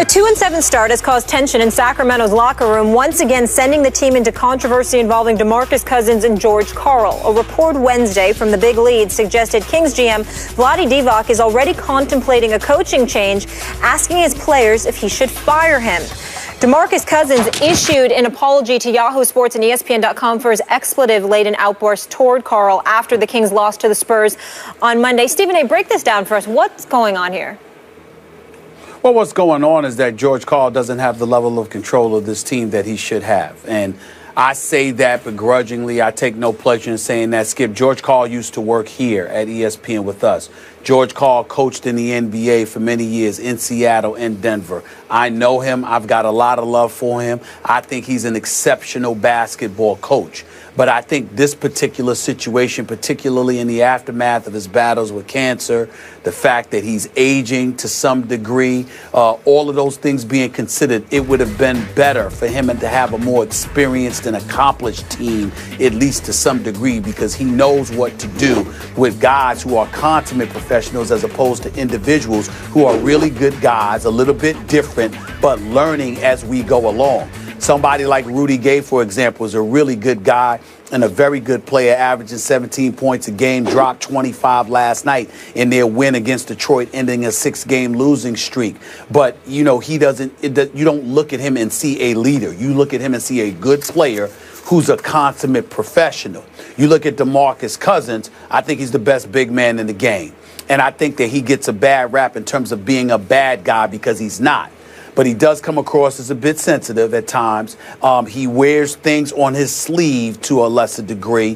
A 2-7 start has caused tension in Sacramento's locker room, once again sending the team into controversy involving Demarcus Cousins and George Karl. A report Wednesday from the Big Lead suggested Kings GM Vlade Divac is already contemplating a coaching change, asking his players if he should fire him. Demarcus Cousins issued an apology to Yahoo Sports and ESPN.com for his expletive-laden outburst toward Karl after the Kings lost to the Spurs on Monday. Stephen A., break this down for us. What's going on here? Well, what's going on is that George Karl doesn't have the level of control of this team that he should have. And I say that begrudgingly. I take no pleasure in saying that, Skip. George Karl used to work here at ESPN with us. George Karl coached in the NBA for many years in Seattle and Denver. I know him. I've got a lot of love for him. I think he's an exceptional basketball coach. But I think this particular situation, particularly in the aftermath of his battles with cancer, the fact that he's aging to some degree, all of those things being considered, it would have been better for him to have a more experienced and accomplished team, at least to some degree, because he knows what to do with guys who are consummate professionals as opposed to individuals who are really good guys, a little bit different, but learning as we go along. Somebody like Rudy Gay, for example, is a really good guy and a very good player, averaging 17 points a game, dropped 25 last night in their win against Detroit, ending a 6-game losing streak. But, you know, you don't look at him and see a leader. You look at him and see a good player who's a consummate professional. You look at Demarcus Cousins, I think he's the best big man in the game. And I think that he gets a bad rap in terms of being a bad guy because he's not. But he does come across as a bit sensitive at times. He wears things on his sleeve to a lesser degree.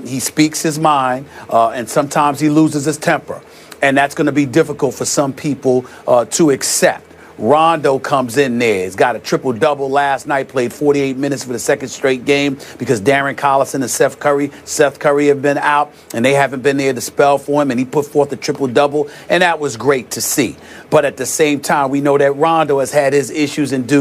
He speaks his mind, and sometimes he loses his temper. And that's going to be difficult for some people to accept. Rondo comes in there. He's got a triple-double last night, played 48 minutes for the second straight game because Darren Collison and Seth Curry have been out, and they haven't been there to spell for him, and he put forth a triple-double, and that was great to see. But at the same time, we know that Rondo has had his issues and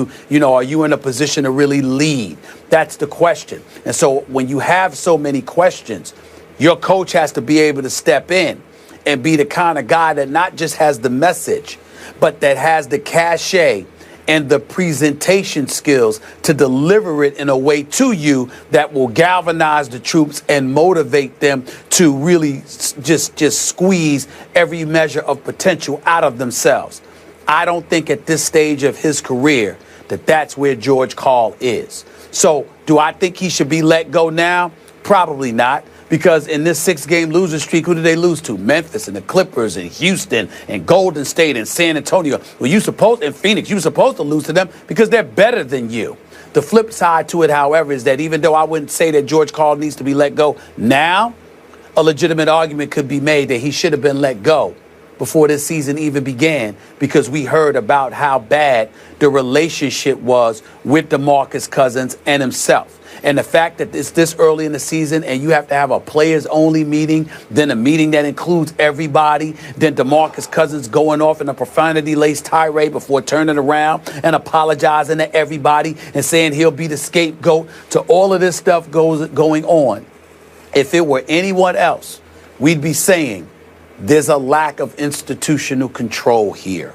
are you in a position to really lead? That's the question. And so when you have so many questions, your coach has to be able to step in and be the kind of guy that not just has the message, but that has the cachet and the presentation skills to deliver it in a way to you that will galvanize the troops and motivate them to really just squeeze every measure of potential out of themselves. I don't think at this stage of his career that that's where George Karl is. So do I think he should be let go now? Probably not. Because in this 6-game losing streak, who did they lose to? Memphis and the Clippers and Houston and Golden State and San Antonio. And Phoenix, you were supposed to lose to them because they're better than you. The flip side to it, however, is that even though I wouldn't say that George Karl needs to be let go now, a legitimate argument could be made that he should have been let go before this season even began, because we heard about how bad the relationship was with Demarcus Cousins and himself. And the fact that it's this early in the season and you have to have a players-only meeting, then a meeting that includes everybody, then Demarcus Cousins going off in a profanity-laced tirade before turning around and apologizing to everybody and saying he'll be the scapegoat to all of this stuff going on. If it were anyone else, we'd be saying there's a lack of institutional control here.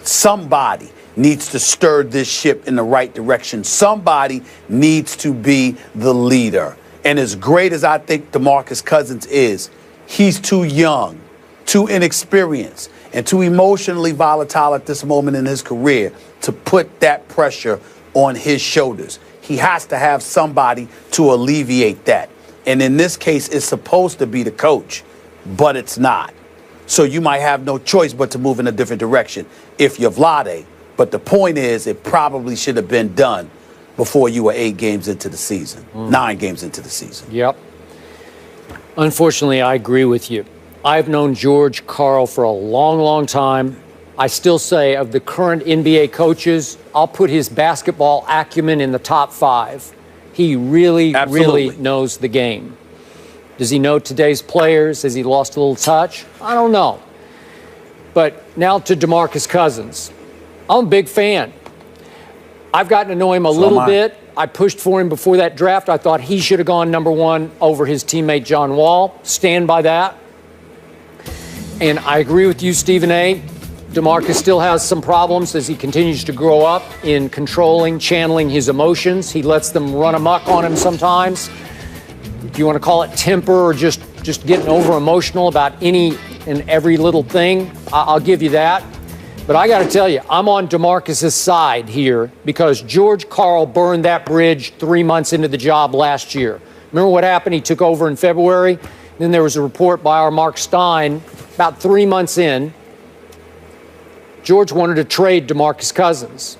Somebody needs to stir this ship in the right direction. Somebody needs to be the leader. And as great as I think Demarcus Cousins is, he's too young, too inexperienced, and too emotionally volatile at this moment in his career to put that pressure on his shoulders. He has to have somebody to alleviate that. And in this case, it's supposed to be the coach, but it's not. So you might have no choice but to move in a different direction if you're Vlade. But the point is, it probably should have been done before you were 8 games into the season, 9 games into the season. Yep. Unfortunately, I agree with you. I've known George Karl for a long, long time. I still say of the current NBA coaches, I'll put his basketball acumen in the top 5. He really, really knows the game. Does he know today's players? Has he lost a little touch? I don't know. But now to Demarcus Cousins. I'm a big fan. I've gotten to know him a little bit. I pushed for him before that draft. I thought he should have gone number 1 over his teammate John Wall. Stand by that. And I agree with you, Stephen A. DeMarcus still has some problems as he continues to grow up in controlling, channeling his emotions. He lets them run amok on him sometimes. If you want to call it temper or just getting over emotional about any and every little thing, I'll give you that. But I got to tell you, I'm on DeMarcus's side here because George Karl burned that bridge 3 months into the job last year. Remember what happened? He took over in February. Then there was a report by our Mark Stein about 3 months in. George wanted to trade DeMarcus Cousins.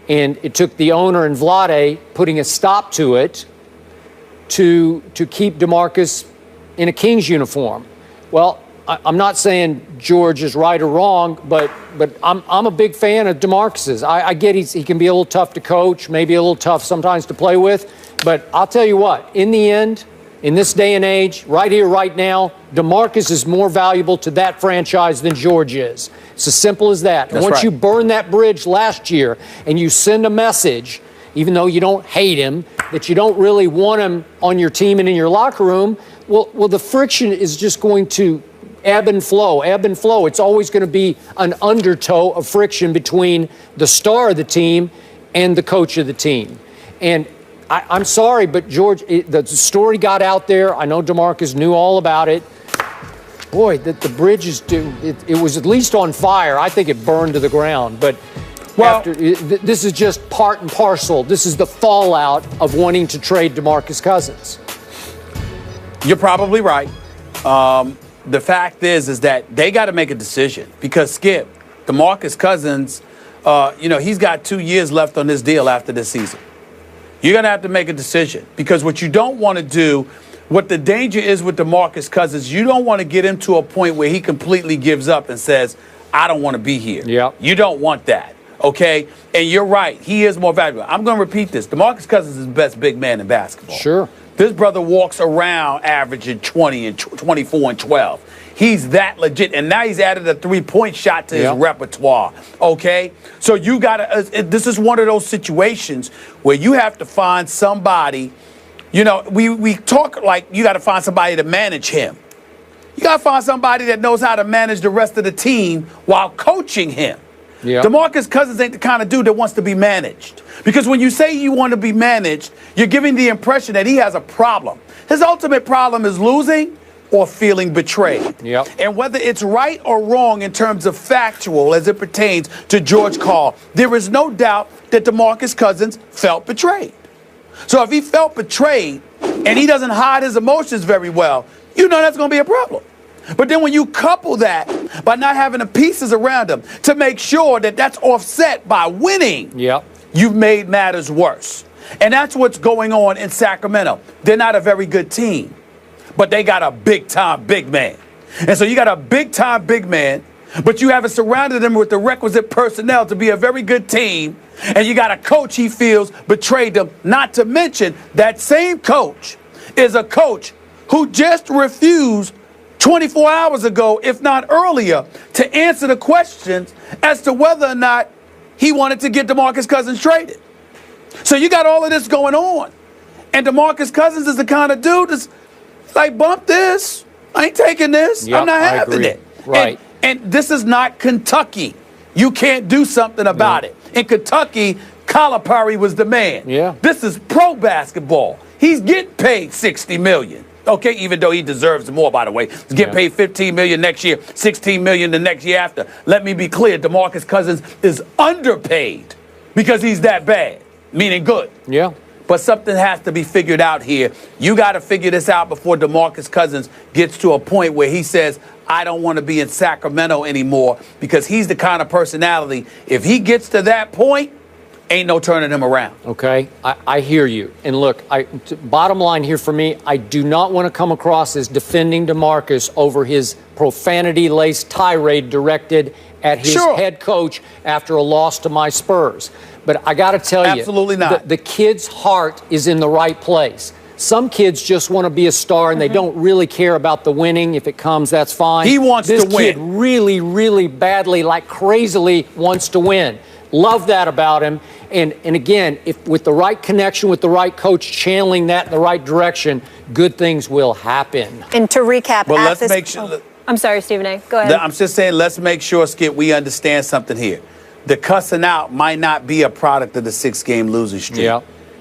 And it took the owner and Vlade putting a stop to it to keep DeMarcus in a Kings uniform. Well, I'm not saying George is right or wrong, but I'm a big fan of DeMarcus's. I get he can be a little tough to coach, maybe a little tough sometimes to play with. But I'll tell you what, in the end, in this day and age, right here, right now, DeMarcus is more valuable to that franchise than George is. It's as simple as that. And once you burn that bridge last year and you send a message, even though you don't hate him, that you don't really want him on your team and in your locker room, well, the friction is just going to ebb and flow. It's always going to be an undertow of friction between the star of the team and the coach of the team. And I'm sorry, but George, the story got out there. I know DeMarcus knew all about it. Boy, the bridge it was at least on fire. I think it burned to the ground. But this is just part and parcel. This is the fallout of wanting to trade DeMarcus Cousins. You're probably right. The fact is that they got to make a decision because Skip, DeMarcus Cousins, he's got 2 years left on this deal after this season. You're going to have to make a decision because what you don't want to do, what the danger is with DeMarcus Cousins, you don't want to get him to a point where he completely gives up and says, I don't want to be here. Yeah. You don't want that, okay? And you're right. He is more valuable. I'm going to repeat this. DeMarcus Cousins is the best big man in basketball. Sure. This brother walks around averaging 20 and 24 and 12. He's that legit. And now he's added a three-point shot to his repertoire, okay? So you got to this is one of those situations where you have to find somebody, we talk like you got to find somebody to manage him. You got to find somebody that knows how to manage the rest of the team while coaching him. Yeah. DeMarcus Cousins ain't the kind of dude that wants to be managed. Because when you say you want to be managed, you're giving the impression that he has a problem. His ultimate problem is losing or feeling betrayed. Yep. And whether it's right or wrong in terms of factual as it pertains to George Karl, there is no doubt that DeMarcus Cousins felt betrayed. So if he felt betrayed and he doesn't hide his emotions very well, that's going to be a problem. But then when you couple that by not having the pieces around him to make sure that that's offset by winning, you've made matters worse. And that's what's going on in Sacramento. They're not a very good team, but they got a big-time big man. And so you got a big-time big man, but you haven't surrounded them with the requisite personnel to be a very good team, and you got a coach he feels betrayed them, not to mention that same coach is a coach who just refused 24 hours ago, if not earlier, to answer the questions as to whether or not he wanted to get DeMarcus Cousins traded. So you got all of this going on. And DeMarcus Cousins is the kind of dude that's like, bump this. I ain't taking this. I'm not having it. Right. And this is not Kentucky. You can't do something about it. In Kentucky, Calipari was the man. Yeah. This is pro basketball. He's getting paid $60 million. Okay, even though he deserves more, by the way. He's getting paid $15 million next year, $16 million the next year after. Let me be clear, DeMarcus Cousins is underpaid because he's that bad, meaning good. Yeah. But something has to be figured out here. You got to figure this out before DeMarcus Cousins gets to a point where he says, I don't want to be in Sacramento anymore, because he's the kind of personality, if he gets to that point, ain't no turning him around. Okay, I hear you. And look, bottom line here for me, I do not want to come across as defending DeMarcus over his profanity-laced tirade directed at his head coach after a loss to my Spurs. But I got to tell you, absolutely not. The kid's heart is in the right place. Some kids just want to be a star, and they don't really care about the winning. If it comes, that's fine. He wants to win. This kid really, really badly, like crazily, wants to win. Love that about him. And again, if with the right connection, with the right coach channeling that in the right direction, good things will happen. And to recap, well, let's make sure. I'm sorry, Stephen A. Go ahead. I'm just saying, let's make sure, Skip, we understand something here. The cussing out might not be a product of the 6-game losing streak. Yeah.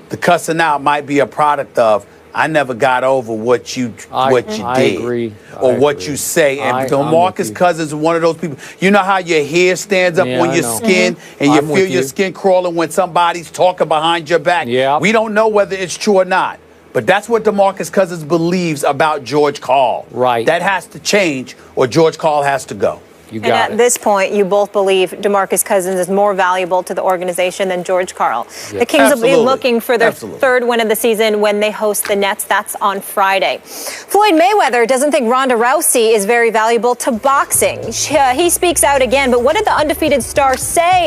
The cussing out might be a product of, I never got over what you did. I agree. Or what you say. And Demarcus Cousins is one of those people. You know how your hair stands up on your skin and you feel your skin crawling when somebody's talking behind your back? Yeah. We don't know whether it's true or not. But that's what Demarcus Cousins believes about George Karl. Right. That has to change or George Karl has to go. You and got at this point, you both believe Demarcus Cousins is more valuable to the organization than George Karl. Yeah. The Kings will be looking for their third win of the season when they host the Nets. That's on Friday. Floyd Mayweather doesn't think Ronda Rousey is very valuable to boxing. He speaks out again, but what did the undefeated star say?